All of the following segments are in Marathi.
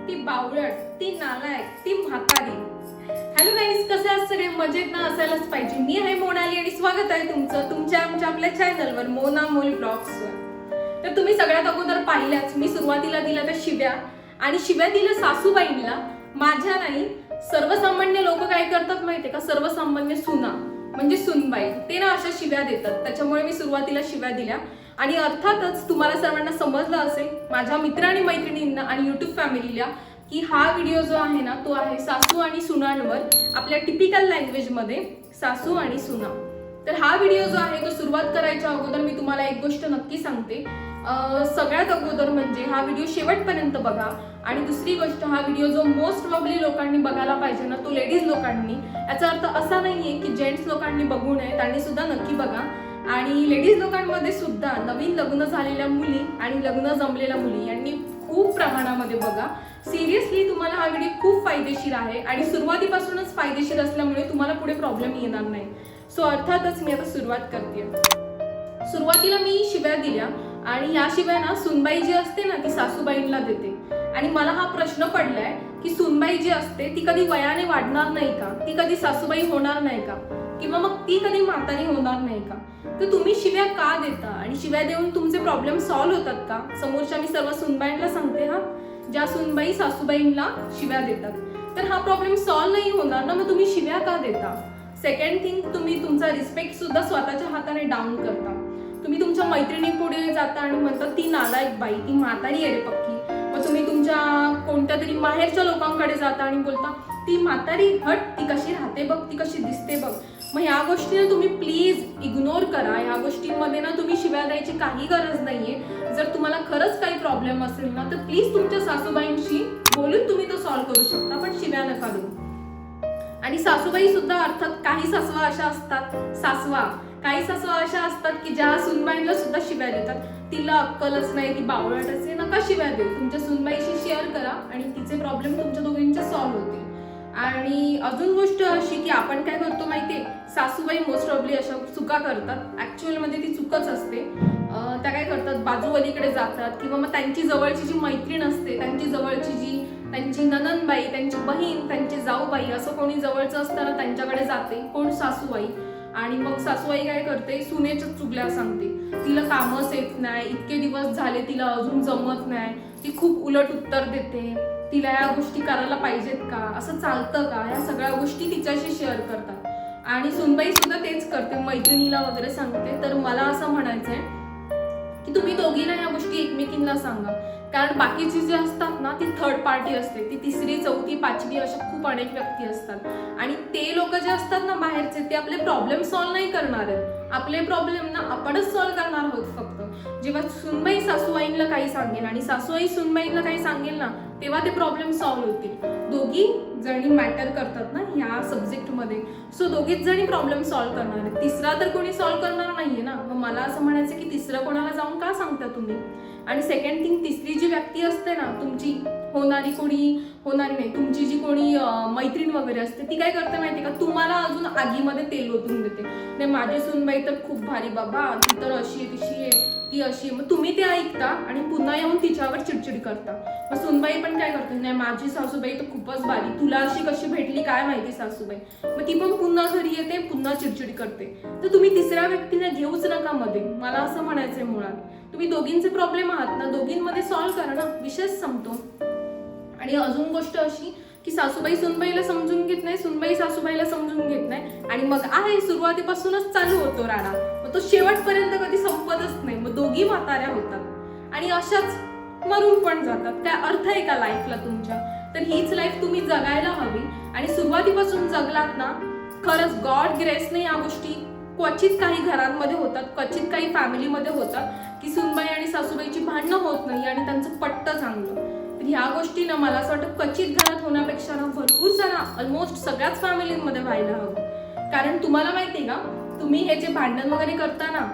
ती बावळट, ती नालायक, ती म्हातारी. हॅलो गाईज, कसे आहात सगळे? मजेत ना असायलाच पाहिजे. मी आहे मोनाली आणि स्वागत आहे तुमचं तुमच्या आमच्या आपल्या चॅनलवर मोना मोल ब्लॉग्सवर. तर तुम्ही सगळ्यात अगोदर पाहिल्याच मी सुरुवातीला दिल्या त्या शिव्या, आणि शिव्या दिल्या सासूबाईंना, माझ्या नाही. सर्वसामान्य लोक काय करतात माहितीये का? सर्वसामान्य सुना म्हणजे सुनबाई, ते ना अशा शिव्या देतात. त्याच्यामुळे मी सुरुवातीला शिव्या दिल्या. आणि अर्थातच तुम्हाला सर्वांना समजलं असेल, माझ्या मित्र आणि मैत्रिणींना आणि युट्यूब फॅमिलीला, की हा व्हिडिओ जो आहे ना तो आहे सासू आणि सुनांवर, आपल्या टिपिकल लँग्वेज मध्ये सासू आणि सुना. तर हा व्हिडिओ जो आहे तो सुरुवात करायच्या अगोदर मी तुम्हाला एक गोष्ट नक्की सांगते. सगळ्यात अगोदर म्हणजे हा व्हिडिओ शेवटपर्यंत बघा. आणि दुसरी गोष्ट, हा व्हिडिओ जो मोस्ट प्रॉब्ली लोकांनी बघायला पाहिजे ना तो लेडीज लोकांनी. याचा अर्थ असा नाहीये की जेंट्स लोकांनी बघू नये, त्यांनी सुद्धा नक्की बघा. आणि लेडीज लोकांमध्ये सुद्धा नवीन लग्न झालेल्या मुली आणि लग्न जमलेल्या मुली यांनी खूप प्रमाणामध्ये बघा. सिरियसली तुम्हाला हा व्हिडिओ खूप फायदेशीर आहे आणि सुरुवातीपासूनच फायदेशीर असल्यामुळे तुम्हाला पुढे प्रॉब्लेम येणार नाही. सो अर्थातच मी आता सुरुवात करते. सुरुवातीला मी शिव्या दिल्या, आणि या शिव्या ना सुनबाई जी असते ना ती सासूबाईंना देते. आणि मला हा प्रश्न पडलाय की सुनबाई जी असते ती कधी वयाने वाढणार नाही का? ती कधी सासूबाई होणार नाही का? किंवा मग ती कधी म्हातारी होणार नाही का? तर तुम्ही शिव्या का देता? आणि शिव्या देऊन तुमचे प्रॉब्लेम सॉल्व्ह होतात का? समोरच्या मी सर्व सुनबाईंना सांगते हा, ज्या सुनबाई सासूबाईंना शिव्या देतात, तर हा प्रॉब्लेम सॉल्व्ह नाही होणार ना, मग तुम्ही शिव्या का देता? सेकंड थिंग, तुम्ही तुमचा रिस्पेक्ट सुद्धा स्वतःच्या हाताने डाऊन करता. तुम्ही तुमच्या मैत्रिणी पुढे जाता आणि म्हणता ती नालायक बाई, ती म्हातारी आहे रे पक्की. मग तुम्ही तुमच्या कोणत्या तरी माहेरच्या लोकांकडे जाता आणि बोलता ती म्हातारी, हट, ती कशी राहते बघ, ती कशी दिसते बघ. मग ह्या गोष्टीना तुम्ही प्लीज इग्नोर करा. ह्या गोष्टींमध्ये ना तुम्ही शिव्या द्यायची काही गरज नाहीये. जर तुम्हाला खरंच काही प्रॉब्लेम असेल ना तर प्लीज तुमच्या सासूबाईंशी बोलून तुम्ही तो सॉल्व्ह करू शकता, पण शिव्या नका देऊ. आणि सासूबाई सुद्धा, अर्थात काही सासवा अशा असतात, काही सासवा अशा असतात की ज्या सुनबाईंना सुद्धा शिव्या देतात. तिला अक्कलच नाही, ती बावळटच आहे, नका शिव्या देऊ. तुमच्या सुनबाईशी शेअर करा आणि तिचे प्रॉब्लेम तुमच्या दोघींचे सॉल्व्ह होतील. आणि अजून गोष्ट अशी की आपण काय करतो माहितीये, सासूबाई मोस्ट प्रॉब्ली अशा चुका करतात. ऍक्च्युअल मध्ये ती चुकच असते. त्या काय करतात, बाजूवलीकडे जातात, किंवा मग त्यांची जवळची जी मैत्रीण असते, त्यांची ननंदबाई, त्यांची बहीण, त्यांची जाऊबाई, असं कोणी जवळचं असताना त्यांच्याकडे जाते, कोण, सासूबाई. आणि मग सासूबाई काय करते, सुनेच्या चुगल्या सांगते. तिला कामच येत नाही, इतके दिवस झाले तिला अजून जमत नाही, ती खूप उलट उत्तर देते, तिला या गोष्टी करायला पाहिजेत का, असं चालतं का, या सगळ्या गोष्टी तिच्याशी शेअर करतात. आणि सुनबाई सुद्धा तेच करते, मैत्रिणीला वगैरे सांगते. तर मला असं म्हणायचंय की तुम्ही दोघींना या गोष्टी एकमेकींना सांगा. कारण बाकीची जी असतात ना ती थर्ड पार्टी असते, ती तिसरी, चौथी, पाचवी अशा खूप अनेक व्यक्ती असतात. आणि ते लोक जे असतात ना बाहेरचे, ते आपले प्रॉब्लेम सॉल्व्ह नाही करणार आहेत. आपले प्रॉब्लेम ना आपणच सॉल्व्ह करणार आहोत फक्त. जेव्हा सुनबाई सासूबाईंना काही सांगेल आणि सासूबाई सुनबाईंना काही सांगेल ना, तेव्हा ते प्रॉब्लेम सॉल्व्ह होतील. दोघी जणी मॅटर करतात ना ह्या सब्जेक्ट मध्ये. सो दोघीच जणी प्रॉब्लेम सॉल्व्ह करणार आहेत, तिसरा तर कोणी सॉल्व्ह करणार नाहीये ना. मग मला असं म्हणायचं की तिसरं कोणाला जाऊन का सांगता तुम्ही? आणि सेकंड थिंग, तिसरी जी व्यक्ती असते ना, तुमची होणारी नाही, तुमची जी कोणी मैत्रीण वगैरे असते, ती काय करते माहितीये का, तुम्हाला अजून आगीमध्ये तेल ओतून देते. नाही, माझी सुनबाई तर खूप भारी बाबा, ती तर अशी आहे, तशी आहे, ती अशी आहे. मग तुम्ही ते ऐकता आणि पुन्हा येऊन तिच्यावर चिडचिड करता. मग सुनबाई पण काय करते, नाही माझी सासूबाई तर खूपच भारी, तुला अशी कशी भेटली काय माहिती सासूबाई. मग ती पण पुन्हा घरी येते, पुन्हा चिडचिड करते. तर तुम्ही तिसऱ्या व्यक्तीला घेऊच नका मध्ये. मला असं म्हणायचंय, मुळात तुम्ही दोघींचे प्रॉब्लेम आहात ना, दोघींमध्ये सॉल्व्ह करा ना, विषयच संपतो. आणि अजून गोष्ट अशी की सासूबाई सुनबाईला समजून घेत नाही, सुनबाई सासूबाईला समजून घेत नाही, आणि मग आहे सुरुवातीपासूनच चालू होतो राडा. मग तो शेवटपर्यंत कधी संपतच नाही. मग दोघी म्हाताऱ्या होतात आणि अशाच मरून पण जातात. काय अर्थ आहे का लाईफला तुमच्या? तर हीच लाईफ तुम्ही जगायला हवी. आणि सुरुवातीपासून जगलात ना, खरंच गॉड ग्रेसने या गोष्टी क्वचित काही घरांमध्ये होतात, क्वचित काही फॅमिलीमध्ये होतात की सुनबाई आणि सासूबाईची भांडणं होत नाही आणि त्यांचं पटतं चांगलं. तर ह्या गोष्टी ना मला असं वाटतं क्वचित घरात होण्यापेक्षा ना भरपूर सारा, ऑलमोस्ट सगळ्याच फॅमिलीमध्ये व्हायला हवं. कारण तुम्हाला माहितीये का, तुम्ही हे जे भांडण वगैरे करता ना,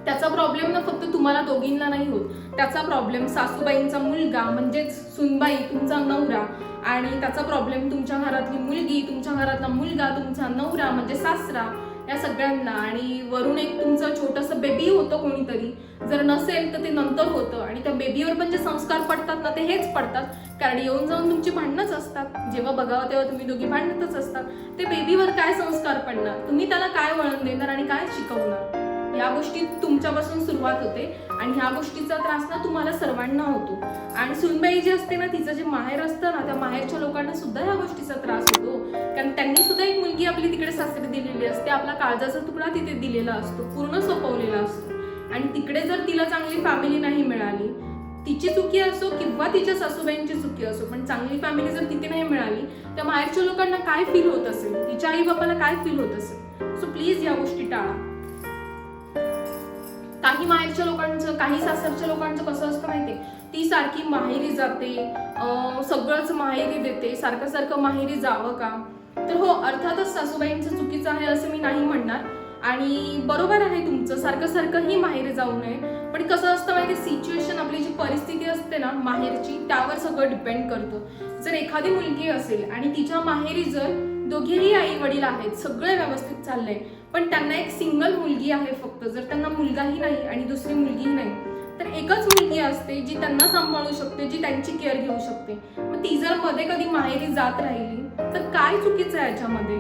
त्याचा प्रॉब्लेम ना फक्त तुम्हाला दोघींना नाही होत. त्याचा प्रॉब्लेम सासूबाईंचा मुलगा म्हणजेच सुनबाई, तुमचा नवरा, आणि त्याचा प्रॉब्लेम तुमच्या घरातली मुलगी, तुमच्या घरातला मुलगा, तुमचा नवरा म्हणजे सासरा, या सगळ्यांना. आणि वरून एक तुमचं छोटंसं बेबी होतं कोणीतरी, जर नसेल तर ते नंतर होतं. आणि त्या बेबीवर पण जे संस्कार पडतात ना ते हेच पडतात, कारण येऊन जाऊन तुमची भांडणंच असतात. जेव्हा बघावं तेव्हा तुम्ही दोघी भांडतच असतात. ते बेबीवर काय संस्कार पडणार, तुम्ही त्याला काय वळण देणार आणि काय शिकवणार, या गोष्टी तुमच्यापासून सुरुवात होते. आणि ह्या गोष्टीचा त्रास ना तुम्हाला सर्वांना होतो. आणि सुनबाई जी असते ना, तिचं जे माहेर असतं ना, त्या माहेरच्या लोकांना सुद्धा ह्या गोष्टीचा त्रास होतो. कारण त्यांनी सुद्धा एक मुलगी आपली तिकडे सासरी दिलेली असते, आपला काळजाचा तुकडा तिथे दिलेला असतो, पूर्ण सोपवलेला असतो. आणि तिकडे जर तिला चांगली फॅमिली नाही मिळाली, तिची चुकी असो किंवा तिच्या सासूबाईंची चुकी असो, पण चांगली फॅमिली जर तिथे नाही मिळाली, त्या माहेरच्या लोकांना काय फील होत असेल, तिच्या आई बापाला काय फील होत असेल. सो प्लीज या गोष्टी टाळा. काही माहेरच्या लोकांचं, काही सासरच्या लोकांचं कसं असतं माहितीये, ती सारखी माहेरी जाते, सगळंच माहेरी देते, सारखं सारखं माहेरी जावं का. तर हो, अर्थातच सासूबाईंचं चुकीचं आहे असं मी नाही म्हणणार, आणि बरोबर आहे तुमचं, सारखं सारखं ही माहेरी जाऊ नये. पण कसं असतं माहिती, सिच्युएशन, आपली जी परिस्थिती असते ना माहेरची, त्यावर सगळं डिपेंड करतं. जर एखादी मुलगी असेल आणि तिच्या माहेरी जर दोघेही आई वडील आहेत, सगळं व्यवस्थित चाललंय, पण त्यांना एक सिंगल मुलगी आहे फक्त, जर त्यांना मुलगाही नाही आणि दुसरी मुलगीही नाही, तर एकच मुलगी असते जी त्यांना सांभाळू शकते, जी त्यांची केअर घेऊ शकते. मग ती जर मध्ये कधी माहेरी जात राहिली तर काय चुकीचं आहे याच्यामध्ये.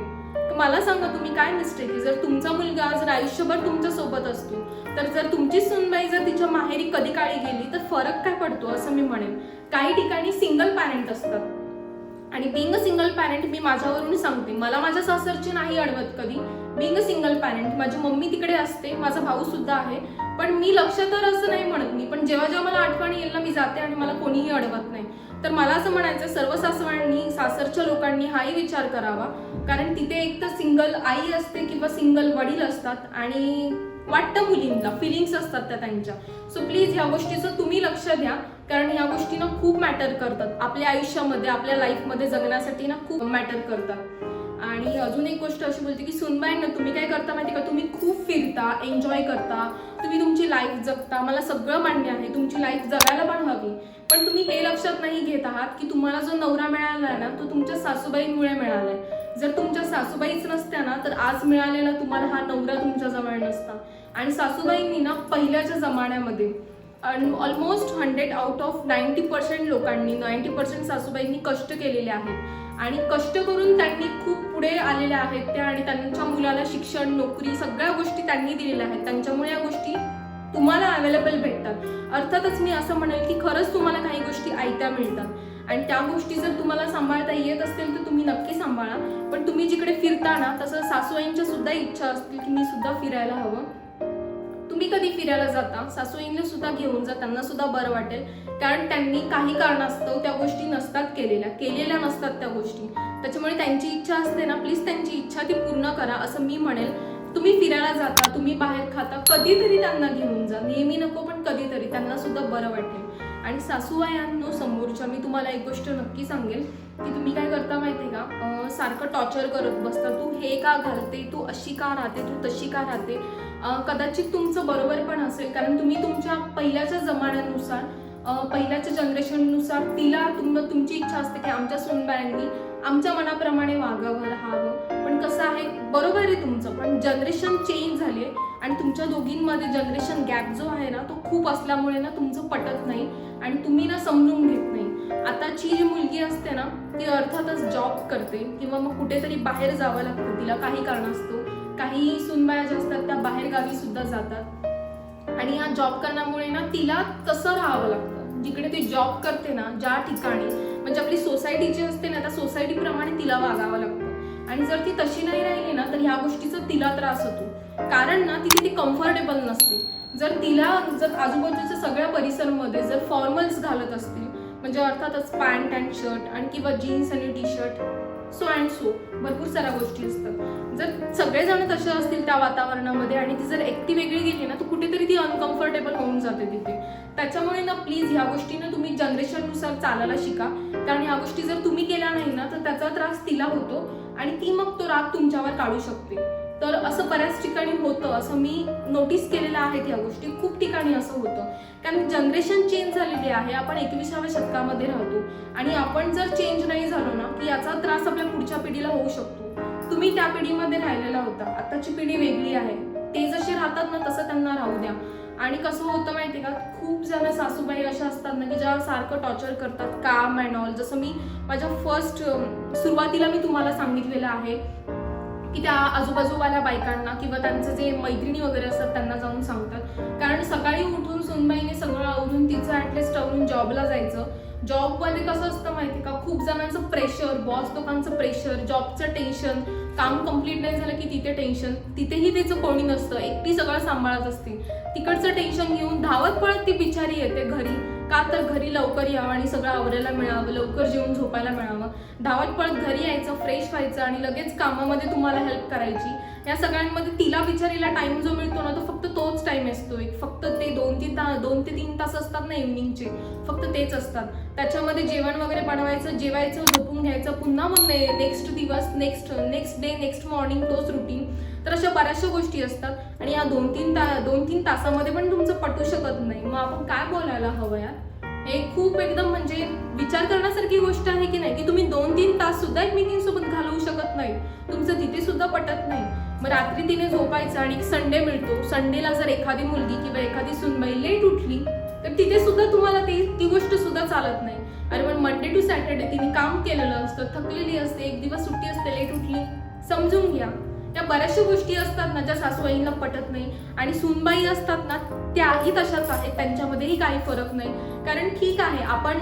मला सांगा, तुम्ही काय मिस्टेक आहे. जर तुमचा मुलगा जर आयुष्यभर तुमच्या सोबत असतो, तर जर तुमची सुनबाई जर तिच्या माहेरी कधी काळी गेली तर फरक काय पडतो असं मी म्हणेन. काही ठिकाणी सिंगल पॅरेंट असतात, आणि बिंग अ सिंगल पॅरेंट मी माझ्यावरून सांगते, मला माझ्या सासरची नाही अडवत कधी. बिंग अ सिंगल पॅरेंट, माझी मम्मी तिकडे असते, माझा भाऊ सुद्धा आहे, पण मी लक्ष तर असं नाही म्हणत मी, पण जेव्हा जेव्हा मला आठवण येईल ना, मी जाते आणि मला कोणीही अडवत नाही. तर मला असं म्हणायचं, सर्व सासवांनी, सासरच्या लोकांनी हाही विचार करावा, कारण तिथे एक तर सिंगल आई असते किंवा सिंगल वडील असतात, आणि वाटतं मुलींना, फिलिंग्स असतात त्या त्यांच्या. सो प्लीज ह्या गोष्टीचं तुम्ही लक्ष द्या, कारण ह्या गोष्टी ना खूप मॅटर करतात आपल्या आयुष्यामध्ये, आपल्या लाईफमध्ये जगण्यासाठी ना खूप मॅटर करतात. आणि अजून एक गोष्ट अशी बोलते की सुनबाईंना तुम्ही काय करता माहिती का, तुम्ही खूप फिरता, एन्जॉय करता, तुम्ही तुमची लाईफ जगता, मला सगळं मान्य आहे, तुमची लाईफ जगायला पण हवी, पण तुम्ही हे लक्षात नाही घेत आहात की तुम्हाला जो नवरा मिळाला ना, तो तुमच्या सासूबाईंमुळे मिळालाय. जर तुमच्या सासूबाईच नसत्या ना, तर आज मिळालेला तुम्हाला हा नवरा तुमच्या जवळ नसता. आणि सासूबाईंनी ना पहिल्याच्या जमान्यामध्ये ऑलमोस्ट 100 आउट ऑफ 90% लोकांनी, 90% सासूबाईंनी कष्ट केलेले आहेत, आणि कष्ट करून त्यांनी खूप पुढे आलेल्या आहेत त्या, आणि त्यांच्या मुलाला शिक्षण, नोकरी, सगळ्या गोष्टी त्यांनी दिलेल्या आहेत. त्यांच्यामुळे या गोष्टी तुम्हाला अवेलेबल भेटतात. अर्थातच मी असं म्हणेल की खरंच तुम्हाला काही गोष्टी आयत्या मिळतात, आणि त्या गोष्टी जर तुम्हाला सांभाळता येत असतील तर तुम्ही नक्की सांभाळा. पण तुम्ही जिकडे फिरता ना, तसं सासूबाईंच्या सुद्धा इच्छा असतील की मी सुद्धा फिरायला हवं. तुम्ही कधी फिरायला जाता, सासूबाईंना सुद्धा घेऊन जा, त्यांना सुद्धा बरं वाटेल, कारण त्यांनी काही कारणास्तव त्या गोष्टी नसतात केलेल्या नसतात त्या गोष्टी, त्याच्यामुळे त्यांची इच्छा असते ना, प्लीज त्यांची इच्छा ती पूर्ण करा असं मी म्हणेल. तुम्ही फिरायला जाता, तुम्ही बाहेर खाता, कधीतरी त्यांना घेऊन जा, नेहमी नको पण कधीतरी, त्यांना सुद्धा बरं वाटेल. आणि सासूबाईंनो समोरच्या, मी तुम्हाला एक गोष्ट नक्की सांगेल की तुम्ही काय करता माहितीये का, सारखं टॉर्चर करत बसता, तू हे का घालते, तू अशी का राहते, तू तशी का राहते. कदाचित तुमचं बरोबर पण असेल, कारण तुम्ही तुमच्या पहिल्याच्या जमान्यानुसार, पहिल्याच्या जनरेशननुसार तिला तुमची इच्छा असते की आमच्या सुनबाईंनी आमच्या मनाप्रमाणे वागावं, राहावं. पण कसं आहे, बरोबर आहे तुमचं, पण जनरेशन चेंज झाली आहे, आणि तुमच्या दोघींमध्ये जनरेशन गॅप जो आहे ना, तो खूप असल्यामुळे ना तुमचं पटत नाही, आणि तुम्ही ना समजून घेत नाही. आताची जी मुलगी असते ना, ती अर्थातच जॉब करते, किंवा मग कुठेतरी बाहेर जावं लागतं तिला काही कारणास्तव. काही सुनबाया ज्या असतात त्या बाहेर गावी सुद्धा जातात, आणि या जॉब करण्यामुळे ना तिला तसं राहावं लागतं. जिकडे ती जॉब करते ना, ज्या ठिकाणी, म्हणजे आपली सोसायटी जी असते ना, त्या सोसायटीप्रमाणे तिला वागावं लागतं, आणि जर ती तशी नाही राहिली ना, तर ह्या गोष्टीचा तिला त्रास होतो, कारण ना तिथे ती कम्फर्टेबल नसते. जर आजूबाजूच्या सगळ्या परिसरमध्ये जर फॉर्मल्स घालत असतील, म्हणजे अर्थातच पॅन्ट अँड शर्ट, आणि किंवा जीन्स आणि T shirt, so and so भरपूर साऱ्या गोष्टी असतात. जर सगळेजण तसे असतील त्या वातावरणामध्ये, आणि ती जर एकटी वेगळी गेली ना, तर कुठेतरी ती अनकम्फर्टेबल होऊन जाते तिथे. त्याच्यामुळे ना प्लीज ह्या गोष्टीनं तुम्ही जनरेशननुसार चालायला शिका, कारण ह्या गोष्टी जर तुम्ही केल्या नाही ना, तर त्याचा त्रास तिला होतो, आणि ती मग तो राग तुमच्यावर काढू शकते. तर असं बऱ्याच ठिकाणी होतं, असं मी नोटीस केलेलं आहे. ह्या गोष्टी खूप ठिकाणी असं होतं, कारण जनरेशन चेंज झालेली आहे. आपण 21व्या शतकामध्ये राहतो, आणि आपण जर चेंज नाही झालो ना, की याचा त्रास आपल्या पुढच्या पिढीला होऊ शकतो. तुम्ही तुम्ही त्या पिढीमध्ये राहिलेला होता. आताची पिढी वेगळी आहे. ते जसे राहतात ना तसं त्यांना राहू द्या. आणि कसं होतं माहितीये का, खूप जण सासूबाई अशा असतात ना की ज्या सारखं टॉर्चर करतात, काम अँड ऑल. जसं मी माझ्या सुरुवातीला मी तुम्हाला सांगितलेलं आहे की त्या आजूबाजूवाल्या बायकांना किंवा त्यांचे जे मैत्रिणी वगैरे असतात त्यांना जाऊन सांगतात. कारण सकाळी उठून सुनबाईने सगळं आवरून तिचं ऍटलिस्ट आवरून जॉबला जायचं. जॉबमध्ये कसं असतं माहिती का, खूप जणांचं प्रेशर, बॉस लोकांचं प्रेशर, जॉबचं टेन्शन, काम कम्प्लीट नाही झालं की तिथे टेन्शन, तिथेही त्याचं कोणी नसतं, एकटी सगळं सांभाळत असते. तिकडचं टेन्शन घेऊन धावत पळत ती बिचारी येते घरी. का तर घरी लवकर यावं आणि सगळं आवरायला मिळावं, लवकर जेवून झोपायला मिळावं. धावत पळत घरी यायचं, फ्रेश व्हायचं आणि लगेच कामामध्ये तुम्हाला हेल्प करायची. या सगळ्यांमध्ये तिला बिचारीला टाइम जो मिळतो ना तो फक्त तोच टाइम असतो. फक्त ते 2 ते 3 तास असतात ना इव्हनिंगचे, फक्त तेच असतात. त्याच्यामध्ये जेवण वगैरे बनवायचं, जेवायचं, झोपून घ्यायचं, पुन्हा मग नेक्स्ट दिवस, नेक्स्ट डे, नेक्स्ट मॉर्निंग तोच रुटीन. तर अशा बऱ्याचशा गोष्टी असतात आणि या 2-3 तासामध्ये पण तुमचं पटू शकत नाही. मग आपण काय बोलायला हवं यार? हे खूप एकदम म्हणजे विचार करण्यासारखी गोष्ट आहे की नाही, की तुम्ही 2-3 तास सुद्धा एकमेकींसोबत घालवू शकत नाही, तुमचं तिथे सुद्धा पटत नाही. मग रात्री तिने झोपायचं आणि संडे मिळतो. संडेला जर एखादी मुलगी किंवा एखादी सुनबाई लेट उठली तर तिथे सुद्धा तुम्हाला ती गोष्ट सुद्धा चालत नाही. अरे पण मंडे टू सॅटर्डे तिने काम केलेलं असतं, थकलेली असते, एक दिवस सुट्टी असते, लेट उठली, समजून घ्या. या बऱ्याचशा गोष्टी असतात ना ज्या सासूबाईंना पटत नाही. आणि सूनबाई असतात ना त्याही तशाच आहेत, त्यांच्यामध्येही काही फरक नाही. कारण ठीक आहे, आपण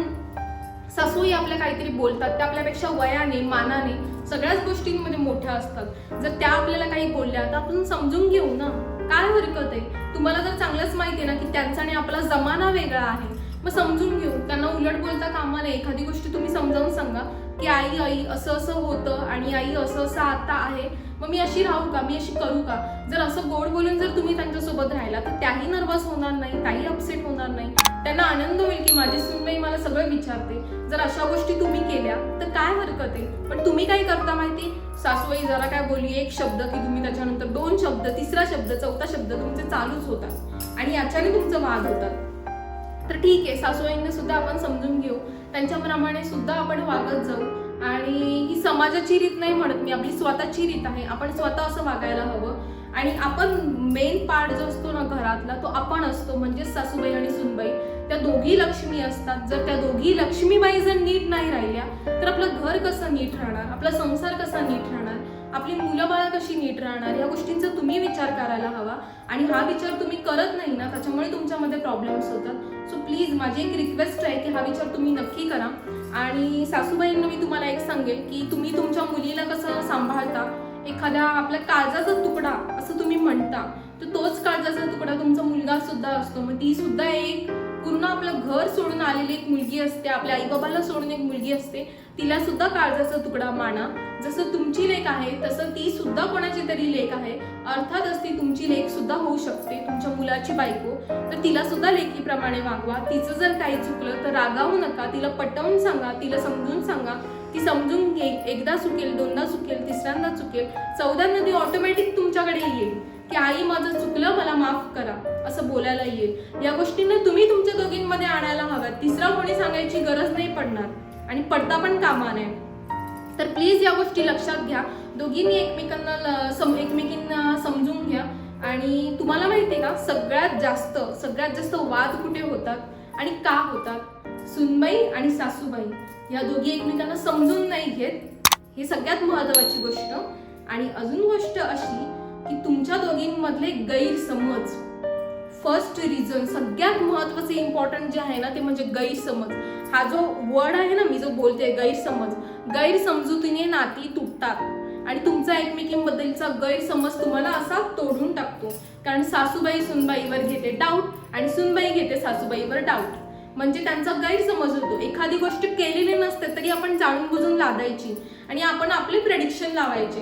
सासूही आपल्या काहीतरी बोलतात, त्या आपल्यापेक्षा वयाने, मानाने, सगळ्याच गोष्टींमध्ये मोठ्या असतात. जर त्या आपल्याला काही बोलल्या तर आपण समजून घेऊ ना, काय हरकत आहे? तुम्हाला जर चांगलंच माहिती आहे ना की त्यांचा आणि आपला जमाना वेगळा आहे, मग समजून घेऊ. त्यांना उलट बोलता कामा नये. एखादी गोष्ट तुम्ही समजावून सांगा की आई असं असं होतं आणि आई असं असं आता आहे, मग मी अशी राहू का, मी अशी करू का? जर असं गोड बोलून जर तुम्ही त्यांच्यासोबत राहिला तर त्याही नर्वस होणार नाही, त्याही अपसेट होणार नाही. त्यांना आनंद होईल की माझी सूनबाई मला सगळं विचारते. जर अशा गोष्टी तुम्ही केल्या तर काय हरकत आहे? पण तुम्ही काय करता माहिती, सासूबाई जरा काय बोलली, एक शब्द की तुम्ही त्याच्यानंतर 2 शब्द, 3रा शब्द, 4था शब्द तुमचे चालूच होतात आणि याच्याने तुमचं वाद होतात. तर ठीक आहे, सासूबाईंना सुद्धा आपण समजून घेऊ, त्यांच्याप्रमाणे सुद्धा आपण वागत जाऊ. आणि ही समाजाची रीत नाही म्हणत मी, आपली स्वतःची रीत आहे. आपण स्वतः असं वागायला हवं. आणि आपण मेन पार्ट जो असतो ना घरातला तो आपण असतो, म्हणजे सासूबाई आणि सुनबाई त्या दोघी लक्ष्मी असतात. जर त्या दोघी लक्ष्मीबाई जर नीट नाही राहिल्या तर आपलं घर कसं नीट राहणार, आपला संसार कसा नीट राहणार, आपली मुलं बाळा कशी नीट राहणार, या गोष्टींचा तुम्ही विचार करायला हवा. आणि हा विचार तुम्ही करत नाही ना, त्याच्यामुळे तुमच्यामध्ये प्रॉब्लेम्स होतात. सो प्लीज माझी एक रिक्वेस्ट आहे की हा विचार तुम्ही नक्की करा. आणि सासूबाईंना मी तुम्हाला एक सांगेल की तुम्ही तुमच्या मुलीला कसं सांभाळता, एखाद्या आपल्या काळजाचा तुकडा असं तुम्ही म्हणता, तर तोच काळजाचा तुकडा तुमचा मुलगा सुद्धा असतो. मग ती सुद्धा एक पूर्ण आपलं घर सोडून आलेली एक मुलगी असते, आपल्या आई बाबाला सोडून एक मुलगी असते, तिला सुद्धा काळजाचा तुकडा माना. जसं तुमची लेक आहे तसं ती सुद्धा कोणाची तरी लेक आहे. अर्थातच ती तुमची लेक सुद्धा होऊ शकते, तुमच्या मुलाची बायको. तर तिला सुद्धा लेकीप्रमाणे वागवा. तिचं जर काही चुकलं तर रागावू नका, तिला पटवून सांगा, तिला समजून सांगा. ती समजून घेईल, एकदा चुकेल, 2दा चुकेल, 3ऱ्यांदा चुकेल, 4्यांदा ती ऑटोमॅटिक तुमच्याकडे येईल की आई माझं चुकलं, मला माफ करा, असं बोलायला येईल. या गोष्टींना तुम्ही तुमच्या दोघींमध्ये आणायला हव्यात. 3रा कोणी सांगायची गरज नाही पडणार आणि पडता पण कामा नये. तर प्लीज या गोष्टी लक्षात घ्या. दोघींनी एकमेकांना समजून घ्या. आणि तुम्हाला माहितीये का, सगळ्यात जास्त वाद कुठे होतात आणि का होतात? सुनबाई आणि सासूबाई या दोघी एकमेकांना समजून नाही घेत, ही सगळ्यात महत्वाची गोष्ट. आणि अजून गोष्ट अशी की तुमच्या दोघींमधले गैरसमज. फर्स्ट रिझन, सगळ्यात महत्वाचं इम्पॉर्टंट जे आहे ना ते म्हणजे गैरसमज. हा जो वर्ड आहे ना मी जो बोलते गैरसमज, गैरसमजुतीने नाती तुटतात आणि तुमचा एकमेकींबद्दलचा गैरसमज तुम्हाला असा तोडून टाकतो. कारण सासूबाई सुनबाईवर घेते डाऊट आणि सुनबाई घेते सासूबाईवर डाऊट, म्हणजे त्यांचा गैरसमज होतो. एखादी गोष्ट केलेली नसते तरी आपण जाणून बुजून लादायची आणि आपण आपले प्रेडिक्शन लावायचे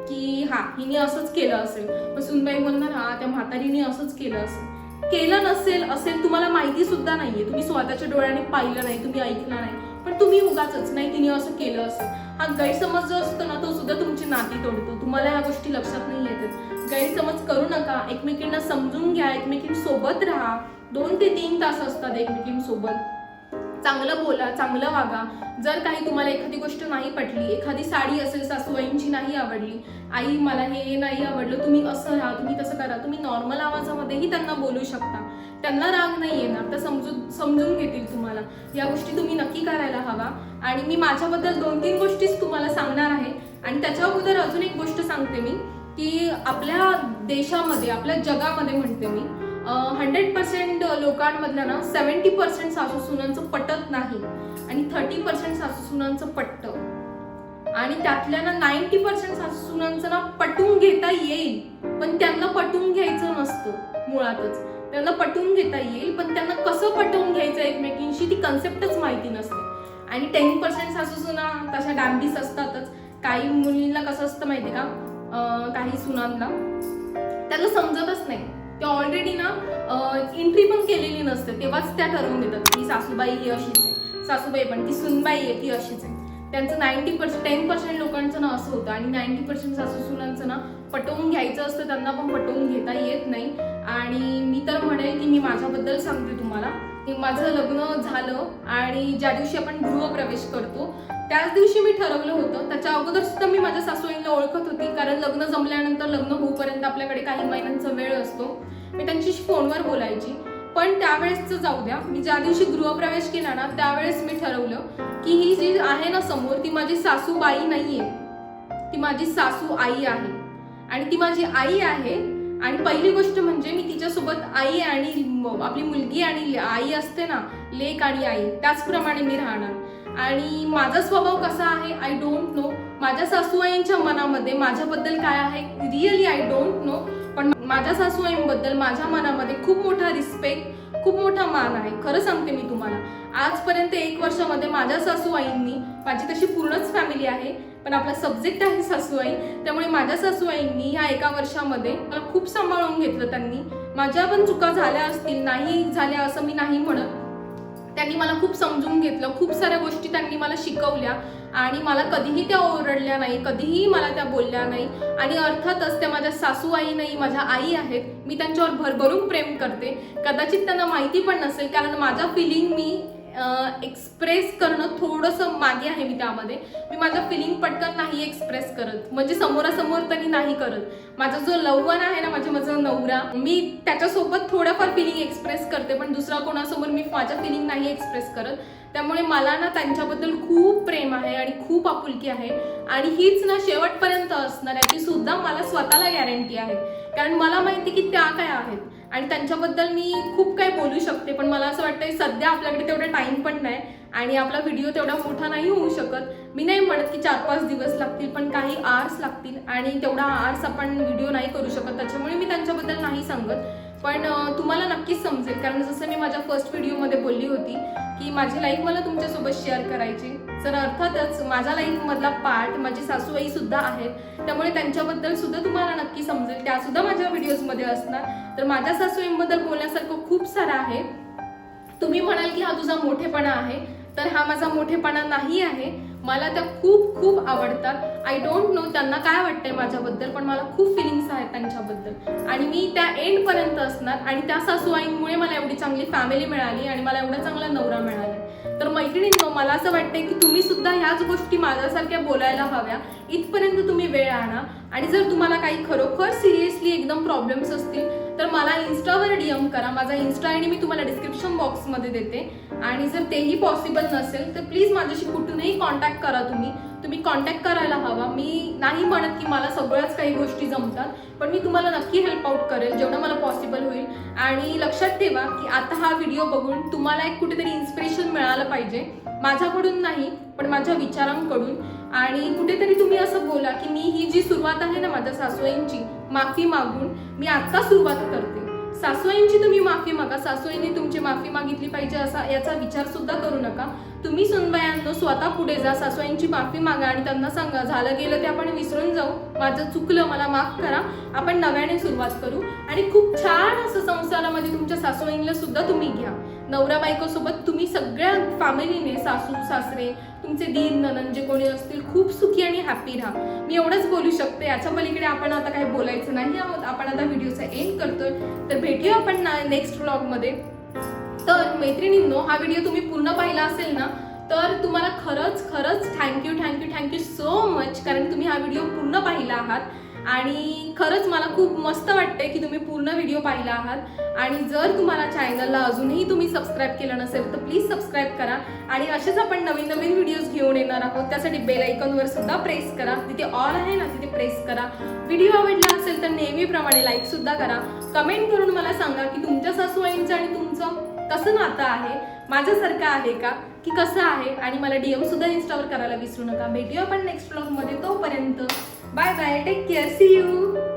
की हा हिने असंच केलं असेल. मग सुनबाई बोलणार हा त्या म्हातारीने असंच केलं असेल. केलं असेल तुम्हाला माहिती सुद्धा नाहीये, तुम्ही स्वतःच्या डोळ्याने पाहिलं नाही, तुम्ही ऐकलं नाही, पण तुम्ही उगाचच नाही तिने असं केलं असेल. हा गैरसमज जो असतो ना तो सुद्धा तुमची नाती तोडतो. तुम्हाला या गोष्टी लक्षात नाही येतात. गैरसमज करू नका, एकमेकींना समजून घ्या, एकमेकींसोबत राहा. 2 ते 3 तास असतात एकमेकींसोबत. चांगलं बोला, चांगलं वागा. जर काही तुम्हाला एखादी गोष्ट नाही पटली, एखादी साडी असेल सासूबाईंची नाही आवडली, आई मला हे नाही आवडलं, तुम्ही असं राहा, तुम्ही तसं करा, तुम्ही नॉर्मल आवाजामध्येही त्यांना बोलू शकता. त्यांना राग नाही येणार, तर समजून घेतील तुम्हाला. या गोष्टी तुम्ही नक्की करायला हवा. आणि मी माझ्याबद्दल 2-3 गोष्टीच तुम्हाला सांगणार आहे. आणि त्याच्या अगोदर अजून एक गोष्ट सांगते मी, की आपल्या देशामध्ये, आपल्या जगामध्ये म्हणते मी, 100% लोकांमधल्या ना 70% सासू सुनांचं पटत नाही आणि 30% सासू सुनांचं पटतं. आणि त्यातल्या ना 90% सासू सुनांचं ना पटवून घेता येईल, पण त्यांना पटवून घ्यायचं नसतं. मुळातच त्यांना पटवून घेता येईल, पण त्यांना कसं पटवून घ्यायचं एकमेकींशी ती कन्सेप्टच माहिती नसते. आणि 10% सासू सुना तशा डांबीस असतातच. काही मुलींना कसं असतं माहिती का, काही सुनांना त्याला समजतच नाही. ते ऑलरेडी ना एंट्री पण केलेली नसते, तेव्हाच त्या ठरवून देतात की सासूबाई ही अशीच आहे, सासूबाई पण ती सुनबाई आहे ती अशीच आहे. त्यांचं 10% लोकांचं ना असं होतं. आणि 90% सासू सुनांचं ना पटवून घ्यायचं असतं, त्यांना पण पटवून घेता येत नाही. आणि मी तर म्हणेल की मी माझ्याबद्दल सांगते तुम्हाला की माझं लग्न झालं आणि ज्या दिवशी आपण गृहप्रवेश करतो त्याच दिवशी मी ठरवलं होतं. त्याच्या अगोदर सुद्धा मी माझ्या सासूबाईंना ओळखत होती, कारण लग्न जमल्यानंतर लग्न होऊपर्यंत आपल्याकडे काही महिन्यांचा वेळ असतो. मी त्यांच्याशी फोनवर बोलायची. पण त्यावेळेसच जाऊ द्या, मी ज्या दिवशी गृहप्रवेश केला ना त्यावेळेस मी ठरवलं की ही जी आहे ना समोर, ती माझी सासूबाई नाहीये, ती माझी सासू आई आहे. आणि ती माझी आई आहे. आणि पहिली गोष्ट म्हणजे मी तिच्यासोबत आई आणि आपली मुलगी आणि आई असते ना, लेक आणि आई, त्याचप्रमाणे मी राहणार. आणि माझा स्वभाव कसा आहे आय डोंट नो. माझ्या सासूबाईंच्या मनामध्ये माझ्याबद्दल काय आहे रिअली आय डोंट नो. पण माझ्या सासूबाईंबद्दल माझ्या मनामध्ये खूप मोठा रिस्पेक्ट, खूप मोठा मान आहे. खरं सांगते मी तुम्हाला, आजपर्यंत 1 वर्षामध्ये माझ्या सासूबाईंनी, माझी तशी पूर्णच फॅमिली आहे पण आपला सब्जेक्ट आहे सासूबाई, त्यामुळे माझ्या सासूबाईंनी ह्या 1 वर्षामध्ये मला खूप सांभाळून घेतलं. त्यांनी माझ्या पण चुका झाल्या असतील, नाही झाल्या असं मी नाही म्हणत, त्यांनी मला खूप समजून घेतलं. खूप साऱ्या गोष्टी त्यांनी मला शिकवल्या आणि मला कधीही त्या ओरडल्या नाही, कधीही मला त्या बोलल्या नाही. आणि अर्थातच त्या माझ्या सासूबाई नाही, माझ्या आई आहेत. मी त्यांच्यावर भरभरून प्रेम करते. कदाचित त्यांना माहिती पण नसेल, कारण माझ्या फिलिंग मी एक्सप्रेस करणं थोडंसं मागे आहे. मी त्यामध्ये माझ्या फिलिंग पटकन नाही एक्सप्रेस करत, म्हणजे समोरासमोर तरी नाही करत. माझा जो लव्हन आहे ना, माझा नवरा, मी त्याच्यासोबत थोडंफार फिलिंग एक्सप्रेस करते, पण दुसरा कोणासमोर मी माझ्या फिलिंग नाही एक्सप्रेस करत. त्यामुळे मला ना त्यांच्याबद्दल खूप प्रेम आहे आणि खूप आपुलकी आहे. आणि हीच ना शेवटपर्यंत असणार, याची सुद्धा मला स्वतःला गॅरंटी आहे. कारण मला माहिती की त्या काय आहेत आणि त्यांच्याबद्दल मी खूप काही बोलू शकते. पण मला असं वाटतंय सध्या आपल्याकडे तेवढा टाइम पण नाही आणि आपला व्हिडिओ तेवढा मोठा नाही होऊ शकत. मी नाही म्हणत की 4-5 दिवस लागतील, पण काही आवर्स लागतील आणि तेवढा आवर्स आपण व्हिडिओ नाही करू शकत. त्याच्यामुळे मी त्यांच्याबद्दल नाही सांगत. पण तुम्हाला नक्कीच समजेल, कारण जसं मी माझ्या फर्स्ट व्हिडिओमध्ये बोलली होती की माझी लाईफ मला तुमच्यासोबत शेअर करायची. तर अर्थातच माझ्या लाईफमधला पार्ट माझी सासूबाई सुद्धा आहेत, त्यामुळे त्यांच्याबद्दल सुद्धा तुम्हाला नक्की समजेल. त्या सुद्धा माझ्या व्हिडिओजमध्ये असणार. तर माझ्या सासूबाईंबद्दल बोलण्यासारखं खूप सारं आहे. तुम्ही म्हणाल की हा तुझा मोठेपणा आहे, तर हा माझा मोठेपणा नाही आहे. मला त्या खूप खूप आवडतात. आय डोंट नो त्यांना काय वाटतंय माझ्याबद्दल, पण मला खूप फिलिंग्स आहेत त्यांच्याबद्दल आणि मी त्या एंडपर्यंत असणार. आणि त्या सासूबाईंमुळे मला एवढी चांगली फॅमिली मिळाली आणि मला एवढा चांगला नवरा मिळाला. तर मैत्रिणींनो, मला असं वाटतंय की तुम्ही सुद्धा ह्याच गोष्टी माझ्यासारख्या बोलायला हव्या. इथपर्यंत तुम्ही वेळ आणा. आणि जर तुम्हाला काही खरोखर सिरियसली एकदम प्रॉब्लेम्स असतील तर मला इन्स्टावर DM करा. माझा इन्स्टा आयडी मी तुम्हाला डिस्क्रिप्शन बॉक्समध्ये देते. आणि जर तेही पॉसिबल नसेल तर प्लीज माझ्याशी कुठूनही कॉन्टॅक्ट करा. तुम्ही कॉन्टॅक्ट करायला हवा. मी नाही म्हणत की मला सगळ्याच काही गोष्टी जमतात, पण मी तुम्हाला नक्की हेल्प आउट करेल जेवढं मला पॉसिबल होईल. आणि लक्षात ठेवा की आता हा व्हिडिओ बघून तुम्हाला एक कुठेतरी इन्स्पिरेशन मिळालं पाहिजे, माझ्याकडून नाही पण माझ्या विचारांकडून. आणि कुठेतरी तुम्ही असं बोला की मी ही जी सुरुवात आहे ना माझ्या सासूबाईंची, माफी मागून मी आता सुरुवात करते. सासूबाईंची तुम्ही माफी मागा, सासूबाईंनी तुमची माफी मागितली पाहिजे असा याचा विचार सुद्धा करू नका. तुम्ही सुनबायांनो स्वतः पुढे जा, सासूबाईंची माफी मागा आणि त्यांना सांगा झालं गेलं ते आपण विसरून जाऊ, माझं चुकलं, मला माफ करा, आपण नव्याने सुरुवात करू. आणि खूप छान असं संसारामध्ये तुमच्या सासूबाईंना सुद्धा तुम्ही घ्या. नवरा बायको सोबत तुम्ही सगळ्या फॅमिलीने, सासू सासरे, तुमचे दीर नणंद जे कोणी असतील, खूप सुखी आणि हॅपी राहा. मी एवढंच बोलू शकते. याच्या पलीकडे आपण आता काही बोलायचं नाही आहोत. आपण आता व्हिडिओचा एंड करतोय. तर भेटूया आपण नेक्स्ट व्लॉगमध्ये. तर मैत्रिणींनो, हा व्हिडिओ तुम्ही पूर्ण पाहिला असेल ना, तर तुम्हाला खरंच खरंच थँक्यू सो मच, कारण तुम्ही हा व्हिडिओ पूर्ण पाहिला आहात आणि खरंच मला खूप मस्त वाटते की तुम्ही पूर्ण व्हिडिओ पाहिला आहात. आणि जर तुम्हाला चॅनलला अजूनही तुम्ही सबस्क्राईब केलं नसेल तर प्लीज सबस्क्राईब करा आणि असेच आपण नवीन व्हिडिओज घेऊन येणार आहोत. त्यासाठी बेल आयकॉनवर सुद्धा प्रेस करा, तिथे ऑल आहे ना तिथे प्रेस करा. व्हिडिओ आवडला असेल तर नेहमीप्रमाणे लाईक सुद्धा करा. कमेंट करून मला सांगा की तुमच्या सासूबाईंचं आणि तुमचं कसं नातं आहे, माझ्यासारखं आहे का की कसं आहे, आणि मला DM सुद्धा इंस्टावर करायला विसरू नका. भेटूया आपण नेक्स्ट व्लॉग मध्ये. तोपर्यंत bye bye, take care, see you.